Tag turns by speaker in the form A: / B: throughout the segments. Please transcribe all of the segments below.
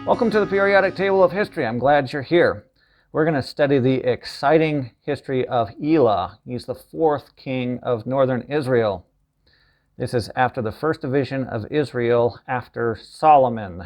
A: Welcome to the periodic table of history. I'm glad you're here. We're going to study the exciting history of Elah. He's the fourth king of northern Israel. This is after the first division of Israel after Solomon.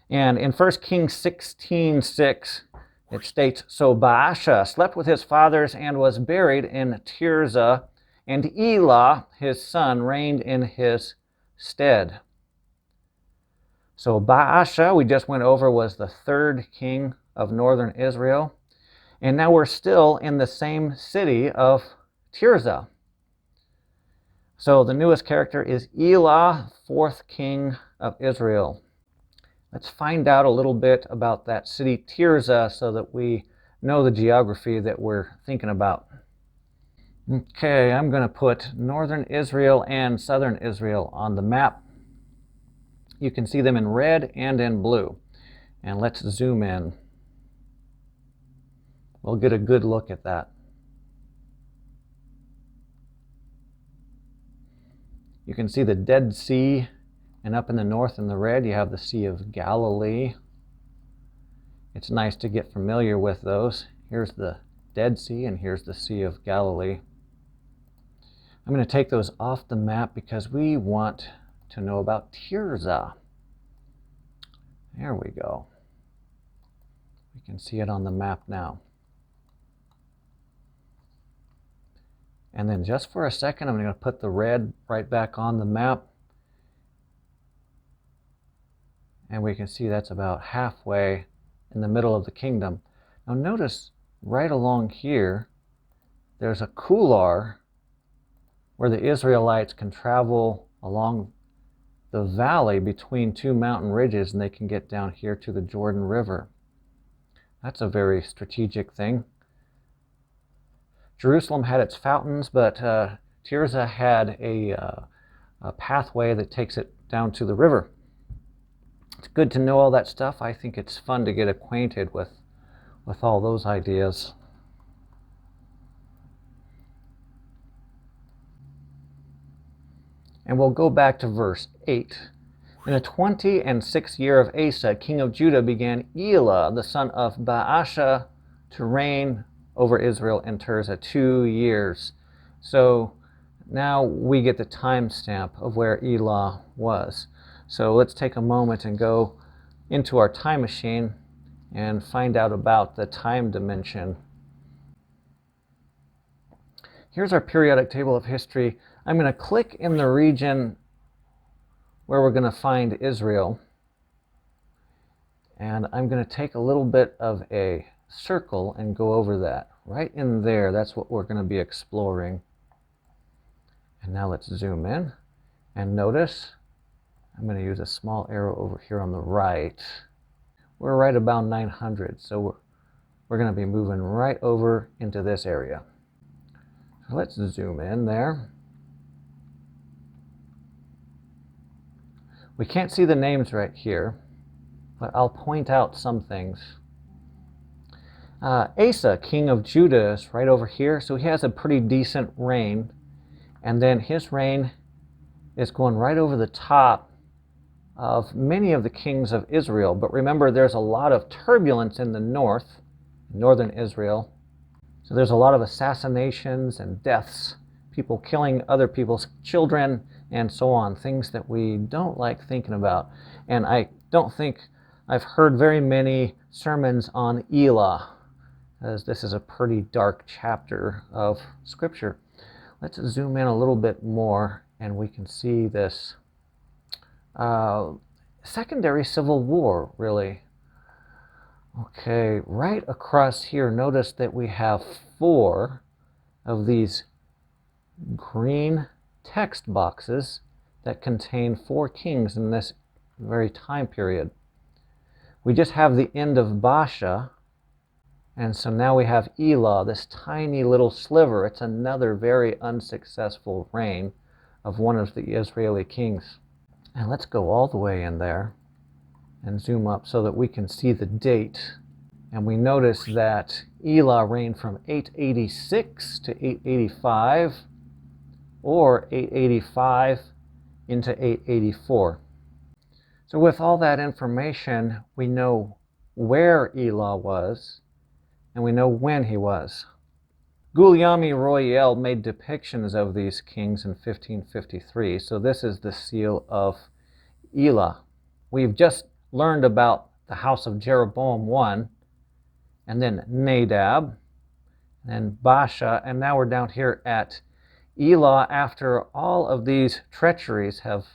A: And in 1 Kings 16:6, it states, "So Baasha slept with his fathers and was buried in Tirzah, and Elah, his son, reigned in his stead." So Baasha, we just went over, was the third king of northern Israel. And now we're still in the same city of Tirzah. So the newest character is Elah, fourth king of Israel. Let's find out a little bit about that city Tirzah so that we know the geography that we're thinking about. Okay, I'm going to put northern Israel and southern Israel on the map. You can see them in red and in blue. And let's zoom in. We'll get a good look at that. You can see the Dead Sea, and up in the north in the red you have the Sea of Galilee. It's nice to get familiar with those. Here's the Dead Sea and here's the Sea of Galilee. I'm going to take those off the map because we want to know about Tirzah. There we go. We can see it on the map now. And then just for a second, I'm going to put the red right back on the map. And we can see that's about halfway in the middle of the kingdom. Now notice right along here, there's a couloir where the Israelites can travel along the valley between two mountain ridges, and they can get down here to the Jordan River. That's a very strategic thing. Jerusalem had its fountains, but Tirzah had a pathway that takes it down to the river. It's good to know all that stuff. I think it's fun to get acquainted with all those ideas. And we'll go back to verse 8. In the 26th year of Asa, king of Judah, began Elah, the son of Baasha, to reign over Israel in Tirzah 2 years. So now we get the timestamp of where Elah was. So let's take a moment and go into our time machine and find out about the time dimension. Here's our periodic table of history. I'm going to click in the region where we're going to find Israel. And I'm going to take a little bit of a circle and go over that. Right in there, that's what we're going to be exploring. And now let's zoom in. And notice, I'm going to use a small arrow over here on the right. We're right about 900, so we're going to be moving right over into this area. So let's zoom in there. We can't see the names right here, but I'll point out some things. Asa, king of Judah, is right over here, so he has a pretty decent reign. And then his reign is going right over the top of many of the kings of Israel. But remember, there's a lot of turbulence in the north, northern Israel. So there's a lot of assassinations and deaths, people killing other people's children, and so on, things that we don't like thinking about. And I don't think I've heard very many sermons on Elah, as this is a pretty dark chapter of Scripture. Let's zoom in a little bit more, and we can see this secondary civil war, really. Okay, right across here, notice that we have 4 of these green text boxes that contain 4 kings in this very time period. We just have the end of Baasha, and so now we have Elah, this tiny little sliver. It's another very unsuccessful reign of one of the Israeli kings. And let's go all the way in there and zoom up so that we can see the date. And we notice that Elah reigned from 886 to 885, or 885 into 884. So with all that information, we know where Elah was, and we know when he was. Guillaume Royal made depictions of these kings in 1553, so this is the seal of Elah. We've just learned about the house of Jeroboam I, and then Nadab, and Baasha, and now we're down here at Elah after all of these treacheries have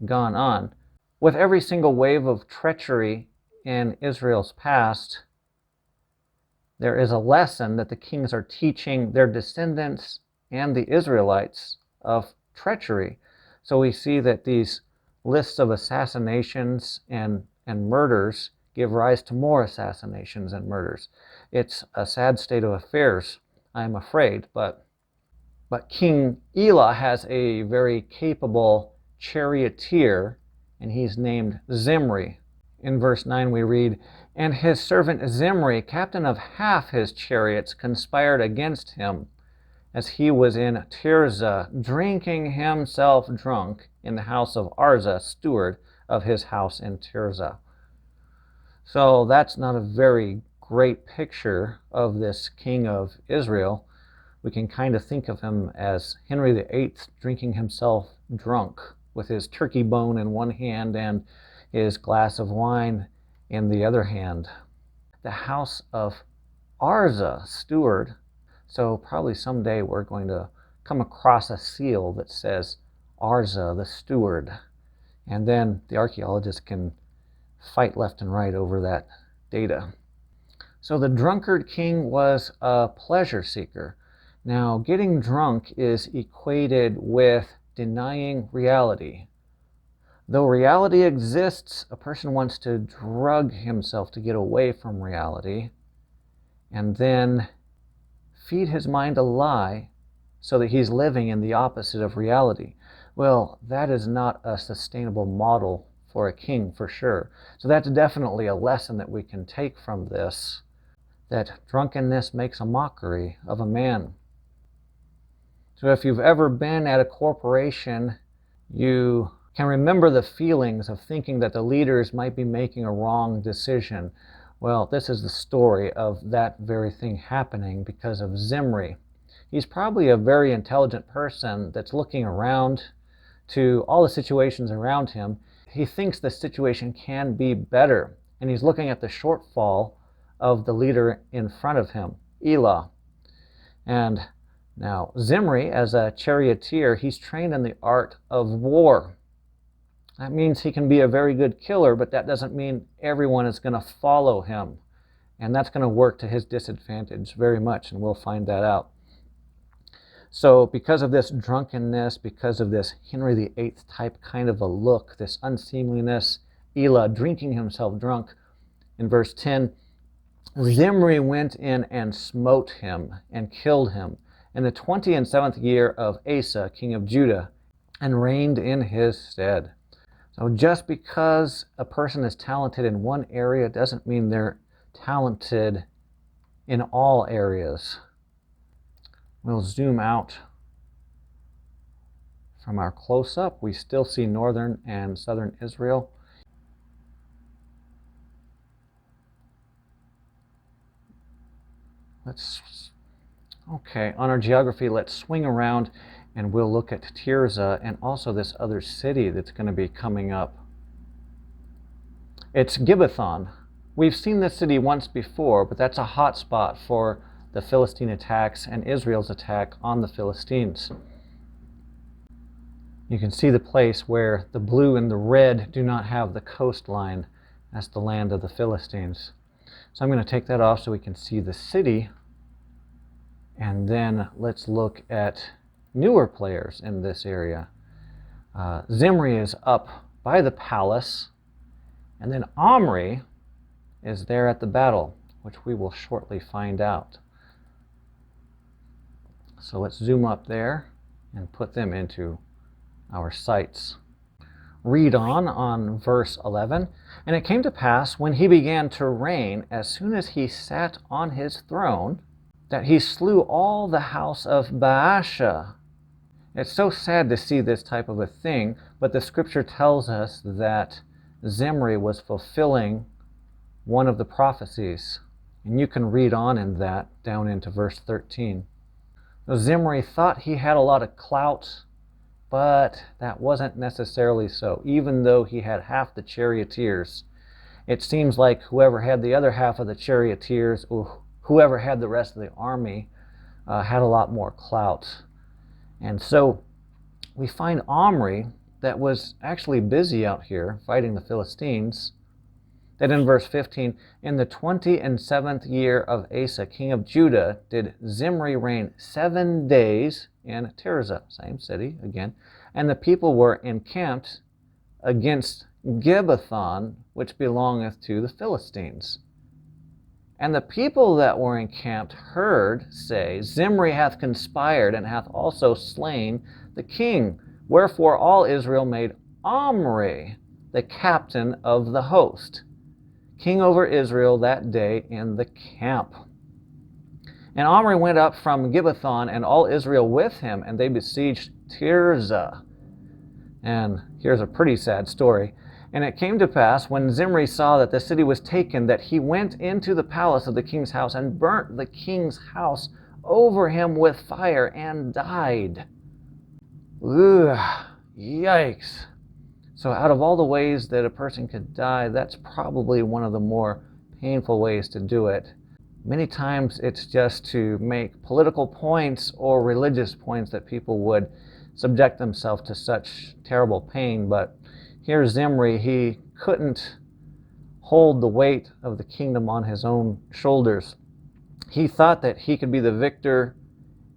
A: gone on. With every single wave of treachery in Israel's past, there is a lesson that the kings are teaching their descendants and the Israelites of treachery. So we see that these lists of assassinations and murders give rise to more assassinations and murders. It's a sad state of affairs, I'm afraid, but King Elah has a very capable charioteer, and he's named Zimri. In verse 9 we read, "And his servant Zimri, captain of half his chariots, conspired against him, as he was in Tirzah, drinking himself drunk in the house of Arza, steward of his house in Tirzah." So that's not a very great picture of this king of Israel. We can kind of think of him as Henry VIII drinking himself drunk with his turkey bone in one hand and his glass of wine in the other hand. The house of Arza, steward. So probably someday we're going to come across a seal that says Arza, the steward. And then the archaeologists can fight left and right over that data. So the drunkard king was a pleasure seeker. Now, getting drunk is equated with denying reality. Though reality exists, a person wants to drug himself to get away from reality and then feed his mind a lie so that he's living in the opposite of reality. Well, that is not a sustainable model for a king, for sure. So that's definitely a lesson that we can take from this, that drunkenness makes a mockery of a man. So if you've ever been at a corporation, you can remember the feelings of thinking that the leaders might be making a wrong decision. Well, this is the story of that very thing happening because of Zimri. He's probably a very intelligent person that's looking around to all the situations around him. He thinks the situation can be better, and he's looking at the shortfall of the leader in front of him, Elah. And now, Zimri, as a charioteer, he's trained in the art of war. That means he can be a very good killer, but that doesn't mean everyone is going to follow him. And that's going to work to his disadvantage very much, and we'll find that out. So because of this drunkenness, because of this Henry VIII type kind of a look, this unseemliness, Elah drinking himself drunk, in verse 10, Zimri went in and smote him and killed him in the 27th year of Asa, king of Judah, and reigned in his stead. So just because a person is talented in one area doesn't mean they're talented in all areas. We'll zoom out from our close-up. We still see northern and southern Israel. On our geography, let's swing around and we'll look at Tirzah and also this other city that's going to be coming up. It's Gibbethon. We've seen this city once before, but that's a hot spot for the Philistine attacks and Israel's attack on the Philistines. You can see the place where the blue and the red do not have the coastline. That's the land of the Philistines. So I'm going to take that off so we can see the city. And then let's look at newer players in this area. Zimri is up by the palace, and then Omri is there at the battle, which we will shortly find out. So let's zoom up there and put them into our sights. Read on verse 11. And it came to pass, when he began to reign, as soon as he sat on his throne, that he slew all the house of Baasha. It's so sad to see this type of a thing, but the scripture tells us that Zimri was fulfilling one of the prophecies. And you can read on in that down into verse 13. Now, Zimri thought he had a lot of clout, but that wasn't necessarily so. Even though he had half the charioteers, it seems like whoever had the other half of the charioteers, or whoever had the rest of the army, had a lot more clout. And so we find Omri, that was actually busy out here fighting the Philistines, that in verse 15, in the 27th year of Asa, king of Judah, did Zimri reign 7 days in Tirzah, same city again, and the people were encamped against Gibbethon, which belongeth to the Philistines. And the people that were encamped heard say, Zimri hath conspired, and hath also slain the king. Wherefore all Israel made Omri the captain of the host, king over Israel that day in the camp. And Omri went up from Gibbethon, and all Israel with him, and they besieged Tirzah. And here's a pretty sad story. And it came to pass, when Zimri saw that the city was taken, that he went into the palace of the king's house, and burnt the king's house over him with fire, and died. Ugh, yikes. So out of all the ways that a person could die, that's probably one of the more painful ways to do it. Many times it's just to make political points or religious points that people would subject themselves to such terrible pain. But here Zimri, he couldn't hold the weight of the kingdom on his own shoulders. He thought that he could be the victor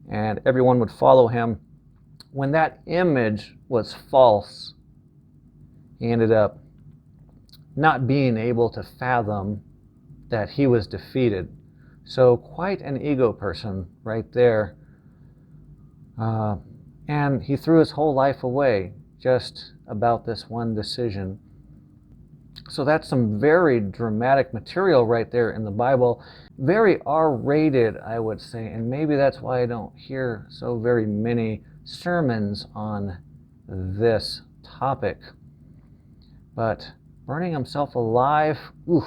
A: and everyone would follow him. When that image was false, he ended up not being able to fathom that he was defeated. So quite an ego person right there. And he threw his whole life away just about this one decision. So that's some very dramatic material right there in the Bible. Very R-rated, I would say. And maybe that's why I don't hear so very many sermons on this topic. But burning himself alive, he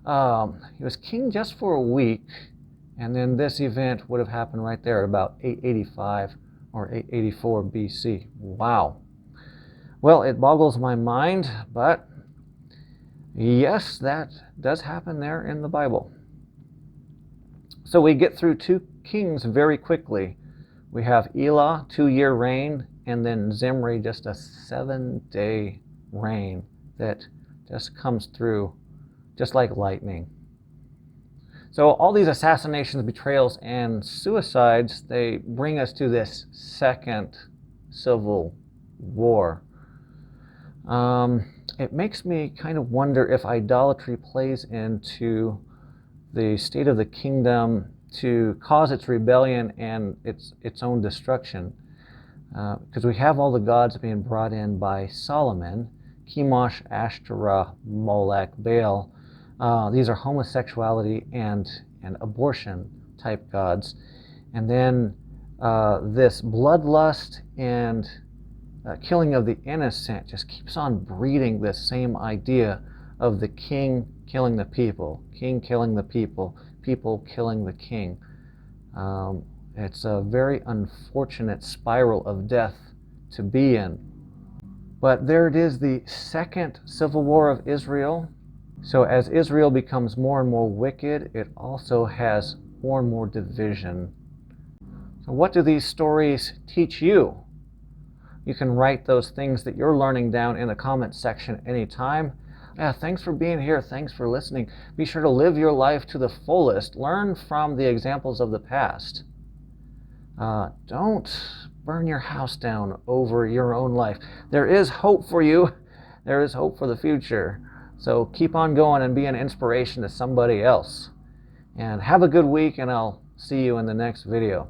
A: was king just for a week, and then this event would have happened right there at about 885 or 884 BC. Wow. Well, it boggles my mind, but yes, that does happen there in the Bible. So we get through 2 kings very quickly. We have Elah, 2-year reign, and then Zimri, just a 7-day reign that just comes through just like lightning. So all these assassinations, betrayals, and suicides, they bring us to this second civil war. It makes me kind of wonder if idolatry plays into the state of the kingdom to cause its rebellion and its own destruction. Because we have all the gods being brought in by Solomon, Chemosh, Ashtoreth, Molech, Baal. These are homosexuality and abortion type gods. And then this bloodlust and killing of the innocent just keeps on breeding this same idea of the king killing the people, king killing the people, people killing the king. It's a very unfortunate spiral of death to be in. But there it is, the second civil war of Israel. So as Israel becomes more and more wicked, it also has more and more division. So what do these stories teach you? You can write those things that you're learning down in the comment section anytime. Thanks for being here. Thanks for listening. Be sure to live your life to the fullest. Learn from the examples of the past. Don't burn your house down over your own life. There is hope for you. There is hope for the future. So keep on going and be an inspiration to somebody else. And have a good week, and I'll see you in the next video.